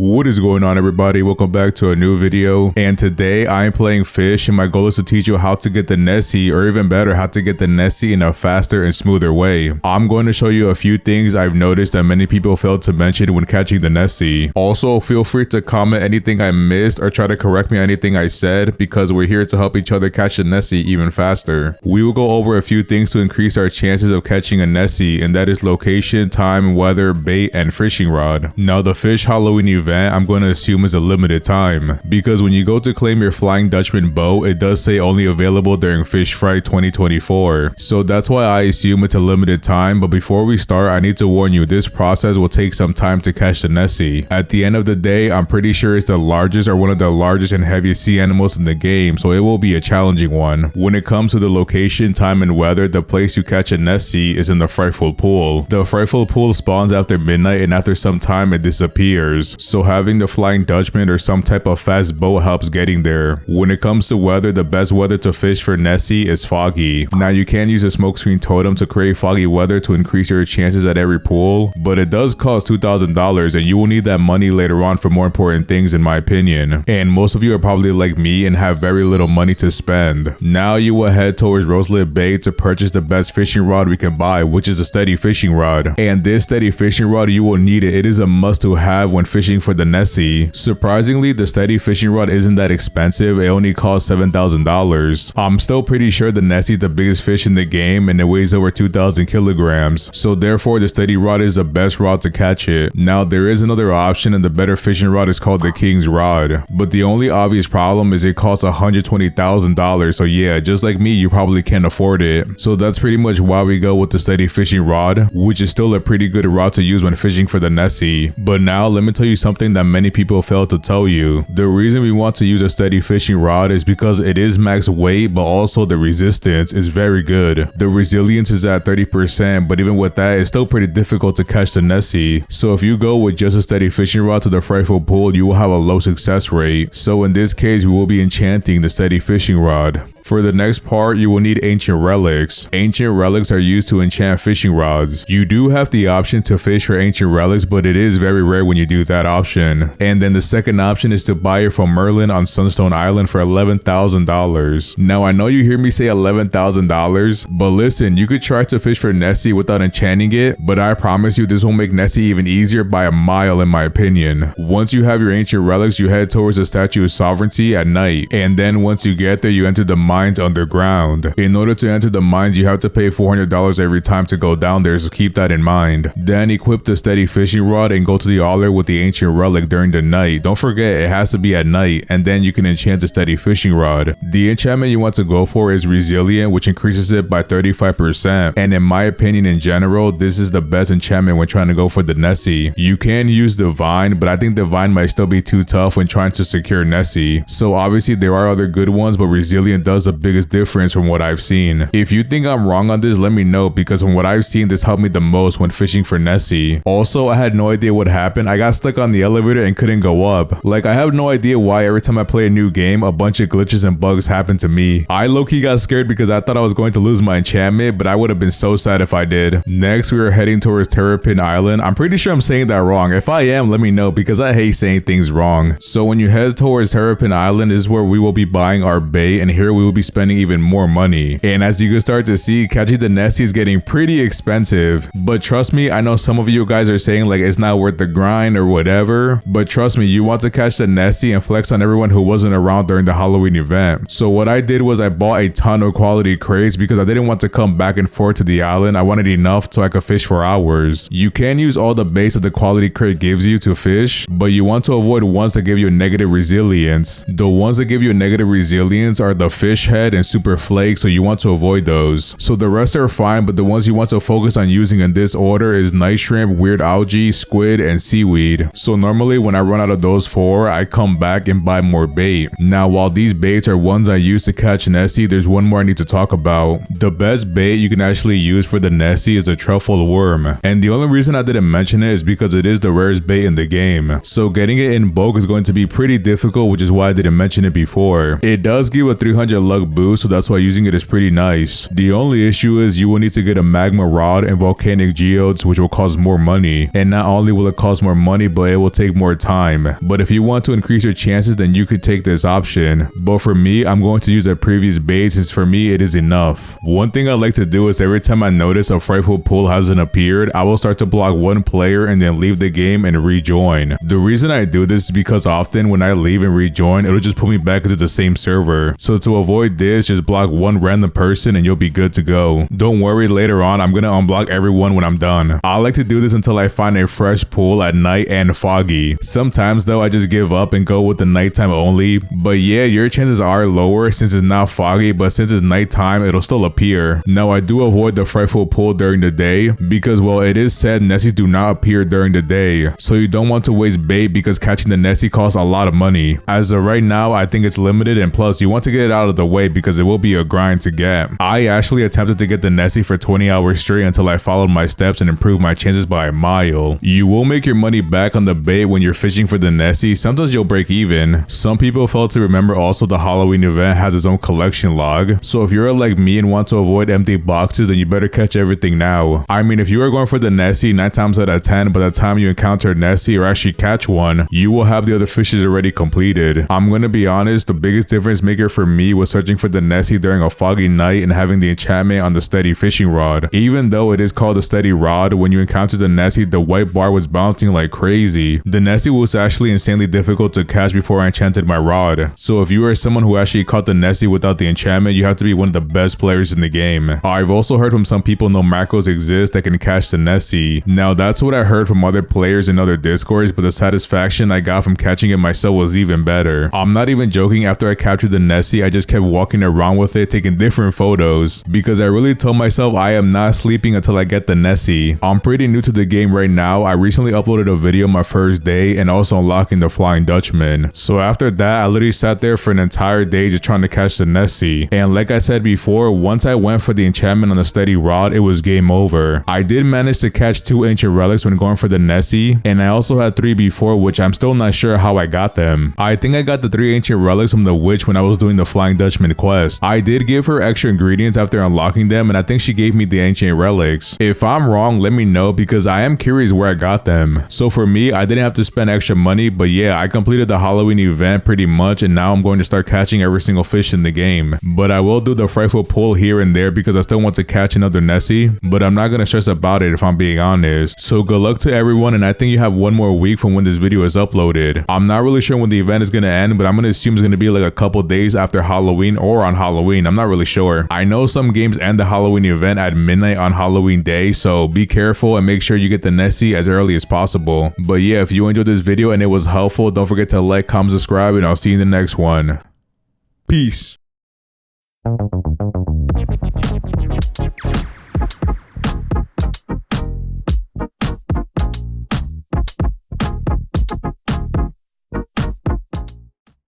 What is going on, everybody? Welcome back to a new video, and today I am playing Fisch, and my goal is to teach you how to get the Nessie, or even better, how to get the Nessie in a faster and smoother way. I'm going to show you a few things I've noticed that many people fail to mention when catching the Nessie. Also, feel free to comment anything I missed or try to correct me on anything I said, because we're here to help each other catch the Nessie even faster. We will go over a few things to increase our chances of catching a Nessie, and that is location, time, weather, bait, and fishing rod. Now, the Fisch Halloween event I'm going to assume is a limited time, because when you go to claim your Flying Dutchman boat, it does say only available during Fisch Fright 2024. So that's why I assume it's a limited time. But before we start, I need to warn you, this process will take some time to catch the Nessie. At the end of the day, I'm pretty sure it's the largest or one of the largest and heaviest sea animals in the game, so it will be a challenging one. When it comes to the location, time, and weather, the place you catch a Nessie is in the Frightful Pool. The Frightful Pool spawns after midnight, and after some time it disappears. So having the Flying Dutchman or some type of fast boat helps getting there. When it comes to weather, the best weather to fish for Nessie is foggy. Now, you can use a smokescreen totem to create foggy weather to increase your chances at every pool, but it does cost $2,000, and you will need that money later on for more important things, in my opinion. And most of you are probably like me and have very little money to spend. Now you will head towards Roselit Bay to purchase the best fishing rod we can buy, which is a steady fishing rod. And this steady fishing rod, you will need it. It is a must to have when fishing for the Nessie. Surprisingly, the steady fishing rod isn't that expensive. It only costs $7,000. I'm still pretty sure the Nessie is the biggest fish in the game, and it weighs over 2,000 kilograms. So therefore, the steady rod is the best rod to catch it. Now, there is another option, and the better fishing rod is called the King's Rod. But the only obvious problem is it costs $120,000. So yeah, just like me, you probably can't afford it. So that's pretty much why we go with the steady fishing rod, which is still a pretty good rod to use when fishing for the Nessie. But now let me tell you something that many people fail to tell you. The reason we want to use a steady fishing rod is because it is max weight, but also the resistance is very good. The resilience is at 30%, but even with that, it's still pretty difficult to catch the Nessie. So if you go with just a steady fishing rod to the Frightful Pool, you will have a low success rate. So in this case, we will be enchanting the steady fishing rod. For the next part, you will need ancient relics. Ancient relics are used to enchant fishing rods. You do have the option to fish for ancient relics, but it is very rare when you do that option. And then the second option is to buy it from Merlin on Sunstone Island for $11,000. Now, I know you hear me say $11,000, but listen, you could try to fish for Nessie without enchanting it, but I promise you this will make Nessie even easier by a mile, in my opinion. Once you have your ancient relics, you head towards the Statue of Sovereignty at night, and then once you get there, you enter the mines underground. In order to enter the mines, you have to pay $400 every time to go down there, so keep that in mind. Then equip the steady fishing rod and go to the altar with the ancient relic during the night. Don't forget, it has to be at night, and then you can enchant the steady fishing rod. The enchantment you want to go for is resilient, which increases it by 35%, and in my opinion, in general, this is the best enchantment when trying to go for the Nessie. You can use divine, but I think divine might still be too tough when trying to secure Nessie. So obviously there are other good ones, but resilient does the biggest difference from what I've seen. If you think I'm wrong on this, let me know, because from what I've seen, this helped me the most when fishing for Nessie. Also, I had no idea what happened. I got stuck on the elevator and couldn't go up. Like, I have no idea why every time I play a new game, a bunch of glitches and bugs happen to me. I low-key got scared because I thought I was going to lose my enchantment, but I would have been so sad if I did. Next, we are heading towards Terrapin Island. I'm pretty sure I'm saying that wrong. If I am, let me know, because I hate saying things wrong. So when you head towards Terrapin Island, this is where we will be buying our bait, and here we will be spending even more money. And as you can start to see, catching the Nessie is getting pretty expensive. But trust me, I know some of you guys are saying like it's not worth the grind or whatever, but trust me, you want to catch the Nessie and flex on everyone who wasn't around during the Halloween event. So what I did was I bought a ton of quality crates because I didn't want to come back and forth to the island. I wanted enough so I could fish for hours. You can use all the baits that the quality crate gives you to fish, but you want to avoid ones that give you a negative resilience. The ones that give you a negative resilience are the fish head and super flake, so you want to avoid those. So the rest are fine, but the ones you want to focus on using in this order is night shrimp, weird algae, squid, and seaweed. So normally when I run out of those four, I come back and buy more bait. Now, while these baits are ones I use to catch Nessie, there's one more I need to talk about. The best bait you can actually use for the Nessie is the truffle worm, and the only reason I didn't mention it is because it is the rarest bait in the game. So getting it in bulk is going to be pretty difficult, which is why I didn't mention it before. It does give a 300 luck boost, so that's why using it is pretty nice. The only issue is you will need to get a magma rod and volcanic geodes, which will cost more money. And not only will it cost more money, but it will take more time. But if you want to increase your chances, then you could take this option. But for me, I'm going to use the previous bait since for me it is enough. One thing I like to do is every time I notice a frightful pool hasn't appeared, I will start to block one player and then leave the game and rejoin. The reason I do this is because often when I leave and rejoin, it'll just put me back into the same server. So to avoid this, just block one random person and you'll be good to go. Don't worry, later on I'm gonna unblock everyone when I'm done. I like to do this until I find a fresh pool at night and foggy. Sometimes though I just give up and go with the nighttime only, but yeah, your chances are lower since it's not foggy, but since it's nighttime it'll still appear. Now I do avoid the frightful pool during the day because, well, it is said Nessies do not appear during the day, so you don't want to waste bait because catching the Nessie costs a lot of money. As of right now, I think it's limited, and plus you want to get it out of the way because it will be a grind to get. I actually attempted to get the Nessie for 20 hours straight until I followed my steps and improved my chances by a mile. You will make your money back on the bait when you're fishing for the Nessie. Sometimes you'll break even. Some people fail to remember also the Halloween event has its own collection log, so if you're like me and want to avoid empty boxes, then you better catch everything now. I mean, if you are going for the Nessie, 9 times out of 10, by the time you encounter Nessie or actually catch one, you will have the other fishes already completed. I'm gonna be honest, the biggest difference maker for me was searching for the Nessie during a foggy night and having the enchantment on the steady fishing rod. Even though it is called a steady rod, when you encounter the Nessie, the white bar was bouncing like crazy. The Nessie was actually insanely difficult to catch before I enchanted my rod. So if you are someone who actually caught the Nessie without the enchantment, you have to be one of the best players in the game. I've also heard from some people no macros exist that can catch the Nessie. Now that's what I heard from other players in other discords, but the satisfaction I got from catching it myself was even better. I'm not even joking, after I captured the Nessie, I just kept walking around with it taking different photos because I really told myself I am not sleeping until I get the Nessie. I'm pretty new to the game right now. I recently uploaded a video my first day and also unlocking the Flying Dutchman. So after that, I literally sat there for an entire day just trying to catch the Nessie. And like I said before, once I went for the enchantment on the steady rod, it was game over. I did manage to catch 2 ancient relics when going for the Nessie, and I also had 3 before, which I'm still not sure how I got them. I think I got the 3 ancient relics from the witch when I was doing the Flying Dutchman quest. I did give her extra ingredients after unlocking them, and I think she gave me the ancient relics. If I'm wrong, let me know because I am curious where I got them. So for me, I didn't have to spend extra money, but yeah, I completed the Halloween event pretty much, and now I'm going to start catching every single fish in the game. But I will do the frightful pull here and there because I still want to catch another Nessie, but I'm not going to stress about it if I'm being honest. So good luck to everyone, and I think you have 1 more week from when this video is uploaded. I'm not really sure when the event is going to end, but I'm going to assume it's going to be like a couple days after Halloween or on Halloween. I'm not really sure. I know some games end the Halloween event at midnight on Halloween day, so be careful and make sure you get the Nessie as early as possible. But yeah, if you enjoyed this video and it was helpful, don't forget to like, comment, subscribe, and I'll see you in the next one. Peace.